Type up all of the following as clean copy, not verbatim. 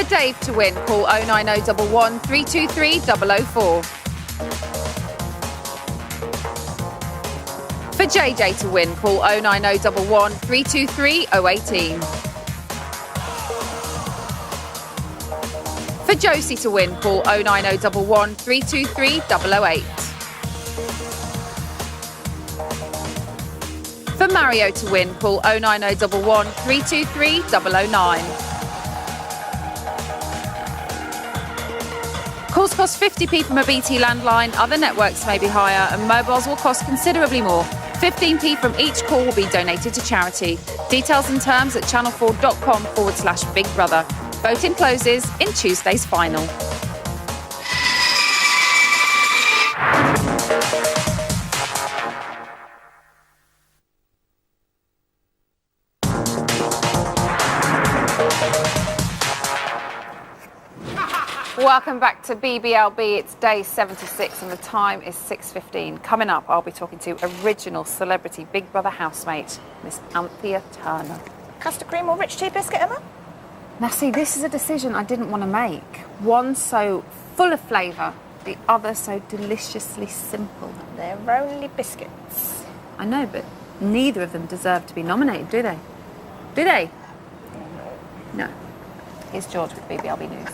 For Dave to win, call 09011 323 004. For JJ to win, call 09011 323 018. For Josie to win, call 09011 323 008. For Mario to win, call 09011 323 009. Calls cost 50p from a BT landline, other networks may be higher, and mobiles will cost considerably more. 15p from each call will be donated to charity. Details and terms at channel4.com/Big Brother. Voting closes in Tuesday's final. Welcome back to BBLB. It's day 76 and the time is 6:15. Coming up, I'll be talking to original celebrity Big Brother housemate, Miss Anthea Turner. Custard cream or rich tea biscuit, Emma? Now see, this is a decision I didn't want to make. One so full of flavour, the other so deliciously simple. They're only biscuits. I know, but neither of them deserve to be nominated, do they? Do they? No. Here's George with BBLB News.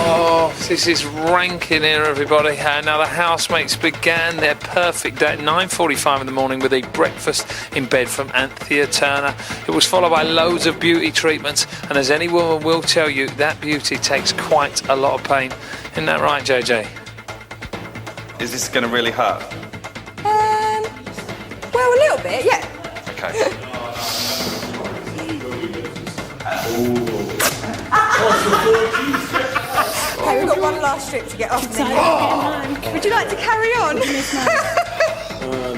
Oh, this is rank in here, everybody. Now, the housemates began their perfect day at 9:45 in the morning with a breakfast in bed from Anthea Turner. It was followed by loads of beauty treatments, and as any woman will tell you, that beauty takes quite a lot of pain. Isn't that right, JJ? Is this going to really hurt? Well, a little bit, yeah. Okay. Okay, we've got one last strip to get off. Would you like to carry on? Oh,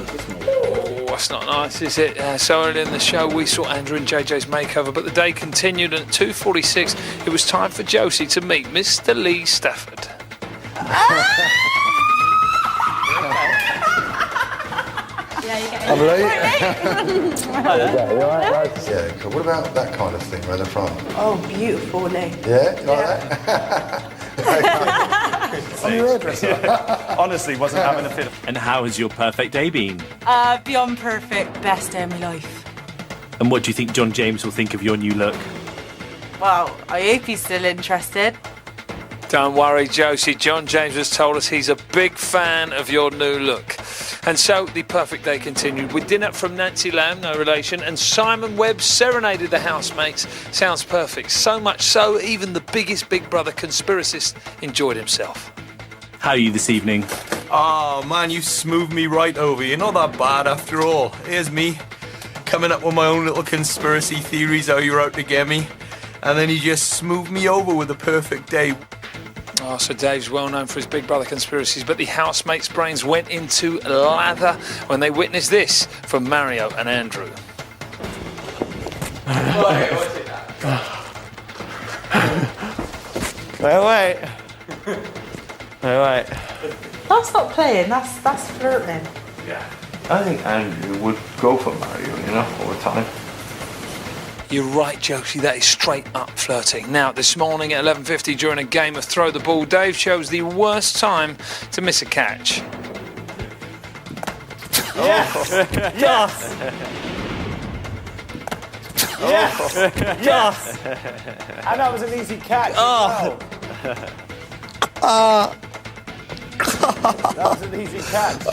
that's not nice, is it? So early in the show, we saw Andrew and JJ's makeover, but the day continued, and at 2:46, it was time for Josie to meet Mr. Lee Stafford. I'm late. Yeah, cool. What about that kind of thing around the front? Oh, beautiful, Lee. Yeah? You like that? I'm your hairdresser. Honestly, wasn't having a fit. And how has your perfect day been? Beyond perfect, best day of my life. And what do you think John James will think of your new look? Well, I hope he's still interested. Don't worry, Josie. John James has told us he's a big fan of your new look. And so the perfect day continued with dinner from Nancy Lamb, no relation, and Simon Webb serenaded the housemates. Sounds perfect. So much so, even the biggest Big Brother conspiracist enjoyed himself. How are you this evening? Oh, man, you smoothed me right over. You're not that bad after all. Here's me, coming up with my own little conspiracy theories how you're out to get me. And then you just smoothed me over with a perfect day. Oh, so Dave's well known for his Big Brother conspiracies, but the housemates' brains went into lather when they witnessed this from Mario and Andrew. Wait. That's not playing, that's flirting. Yeah. I think Andrew would go for Mario, over time. You're right, Josie, that is straight up flirting. Now, this morning at 11:50 during a game of Throw the Ball, Dave chose the worst time to miss a catch. Yes! Yes! Yes! Yes! And that was an easy catch as well. That was an easy catch.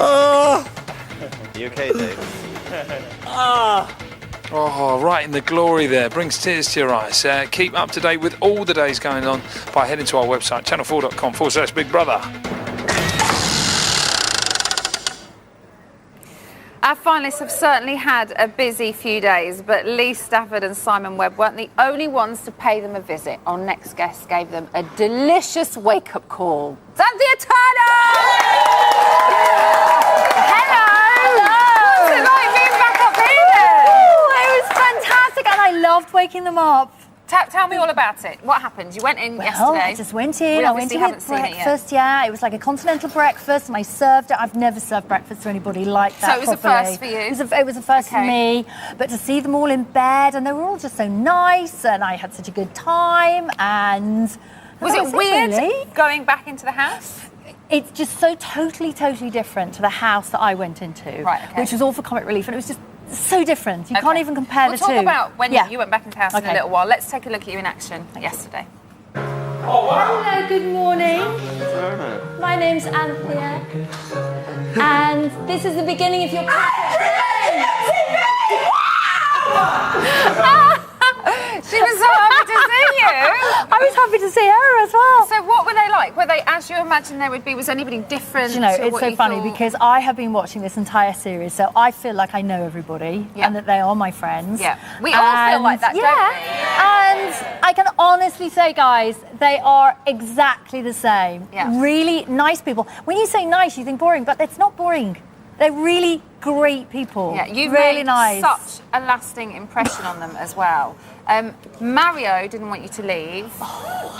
You okay, Dave? Oh, right in the glory there. Brings tears to your eyes. Keep up to date with all the days going on by heading to our website, channel4.com/Big Brother. Our finalists have certainly had a busy few days, but Lee Stafford and Simon Webb weren't the only ones to pay them a visit. Our next guest gave them a delicious wake-up call. It's Anthea Turner! Hello! What's it like being back up here? It was fantastic, and I loved waking them up Tell me all about it. What happened? You went in yesterday. I just went in. We I went obviously in haven't at seen it yet. breakfast. Yeah, it was like a continental breakfast, and I served it. I've never served breakfast to anybody like that. So it was a properly. first for you? It was a first for me. But to see them all in bed, and they were all just so nice, and I had such a good time. And was that it weird really. going back into the house? It's just so totally different to the house that I went into, Right, okay. which was all for Comic Relief, and it was just so different. You can't even compare the two. We'll talk about when you went back into the house in a Okay. little while. Let's take a look at you in action yesterday. Hello, good morning. My name's Anthea, and this is the beginning of your. She was so happy to see you. I was happy to see her as well. So what were they like? Were they as you imagined they would be? Was anybody different? You know, to it's what so you funny thought? because I have been watching this entire series, so I feel like I know everybody and that they are my friends. Yeah, we all feel like that, don't we? And I can honestly say, guys, they are exactly the same. Yeah. Really nice people. When you say nice, you think boring, but it's not boring. They're really great people. Yeah, you've really made nice. such a lasting impression on them as well. Mario didn't want you to leave.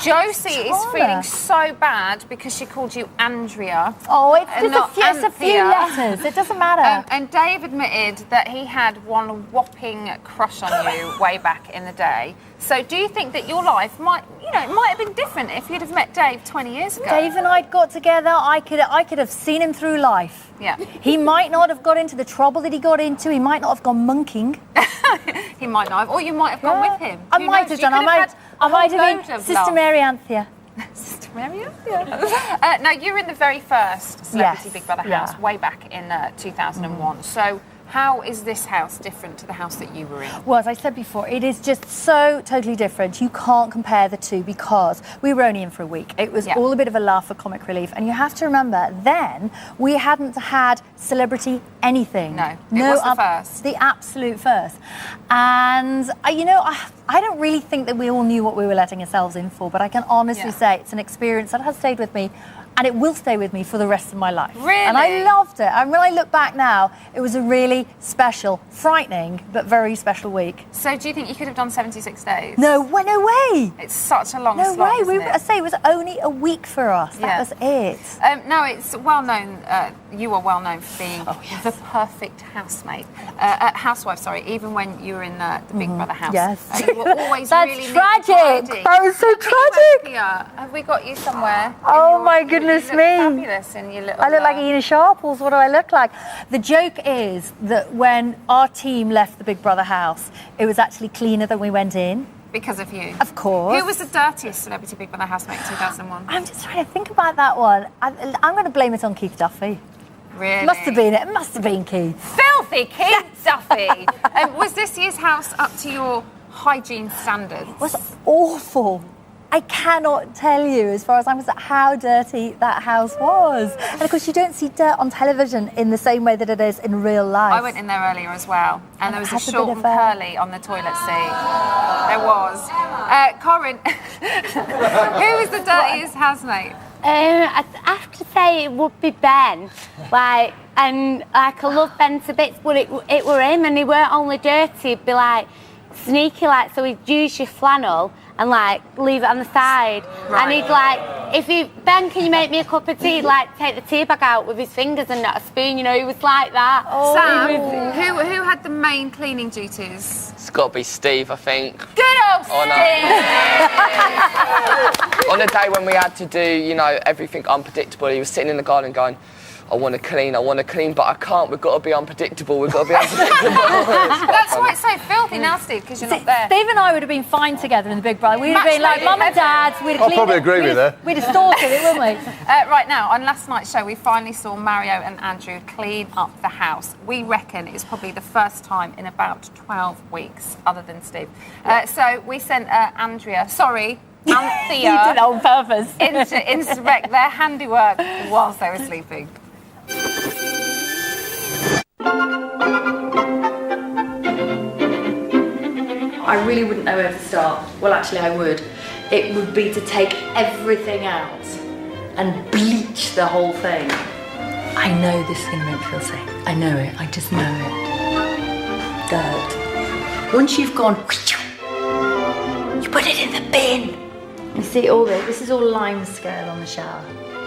Josie is Tara. feeling so bad because she called you Andrea. Oh, it's and just a few Anthea. letters. It doesn't matter. And Dave admitted that he had one whopping crush on you way back in the day. So do you think that your life might have been different if you'd have met Dave 20 years ago? Dave and I'd got together. I could have seen him through life. Yeah. He might not have got into the trouble that he got into. He might not have gone monking. He might not have, or you might have gone with him. I Who might knows? have done. You I could might had a have whole been load of Sister love. Mary Anthea. Sister Mary Anthea. Now, you were in the very first Celebrity Yes, Big Brother yeah. house way back in 2001. So how is this house different to the house that you were in? Well, as I said before, it is just so totally different. You can't compare the two because we were only in for a week. It was all a bit of a laugh for Comic Relief. And you have to remember, then we hadn't had celebrity anything. No, it was the first. The absolute first. And, I don't really think that we all knew what we were letting ourselves in for, but I can honestly say it's an experience that has stayed with me. And it will stay with me for the rest of my life. Really? And I loved it. And when I look back now, it was a really special, frightening, but very special week. So do you think you could have done 76 days? No way. It's such a long No slog, way. isn't it? I say it was only a week for us. That was it. Now, it's well known, you are well known for being the perfect housewife, even when you were in the Big Brother house. Yes. You were always That's really neat tragic. and tidy. That was so Look at you, tragic. Anthea. Have we got you somewhere? Oh my goodness you look me. Fabulous in your little. I look like Ina Sharples. What do I look like? The joke is that when our team left the Big Brother house, it was actually cleaner than we went in. Because of you. Of course. Who was the dirtiest Celebrity Big Brother housemate in 2001? I'm just trying to think about that one. I'm going to blame it on Keith Duffy. Really? Must have been it. It must have been Keith. Filthy Keith Duffy. Was this year's house up to your hygiene standards? It was awful. I cannot tell you, as far as I'm concerned, how dirty that house was. And of course, you don't see dirt on television in the same way that it is in real life. I went in there earlier as well, and there was a Has a short bit and of a- curly on the toilet seat. There was. Corinne, who was the dirtiest housemate? I have to say it would be Ben. I love Ben to bits, but it were him, and he weren't only dirty, he'd be sneaky, so he'd use your flannel and leave it on the side. Right. And he'd Ben, can you make me a cup of tea? He'd take the tea bag out with his fingers and not a spoon, he was like that. Oh. Sam, who had the main cleaning duties? It's got to be Steve, I think. Good old Steve! On the day when we had to do, everything unpredictable, he was sitting in the garden going, I want to clean, but I can't. We've got to be unpredictable. That's why it's so filthy now, Steve, because you're not there. Steve and I would have been fine together in the Big Brother. We'd have been like mum and dad. We'd have I'll probably agree with her. We'd have sorted it, wouldn't we? Right now, on last night's show, we finally saw Mario and Andrew clean up the house. We reckon it's probably the first time in about 12 weeks, other than Steve. So we sent Anthea You did it on purpose. to inspect their handiwork whilst they were sleeping. I really wouldn't know where to start. Well, actually, I would. It would be to take everything out and bleach the whole thing. I know this is going to make me feel sick. I know it. I just know it. Dirt. Once you've gone You put it in the bin. You see all this is all lime scale on the shower.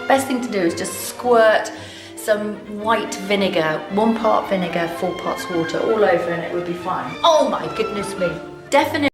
Best thing to do is just squirt some white vinegar, 1 part vinegar, 4 parts water all over and it would be fine. Oh my goodness me. Definitely.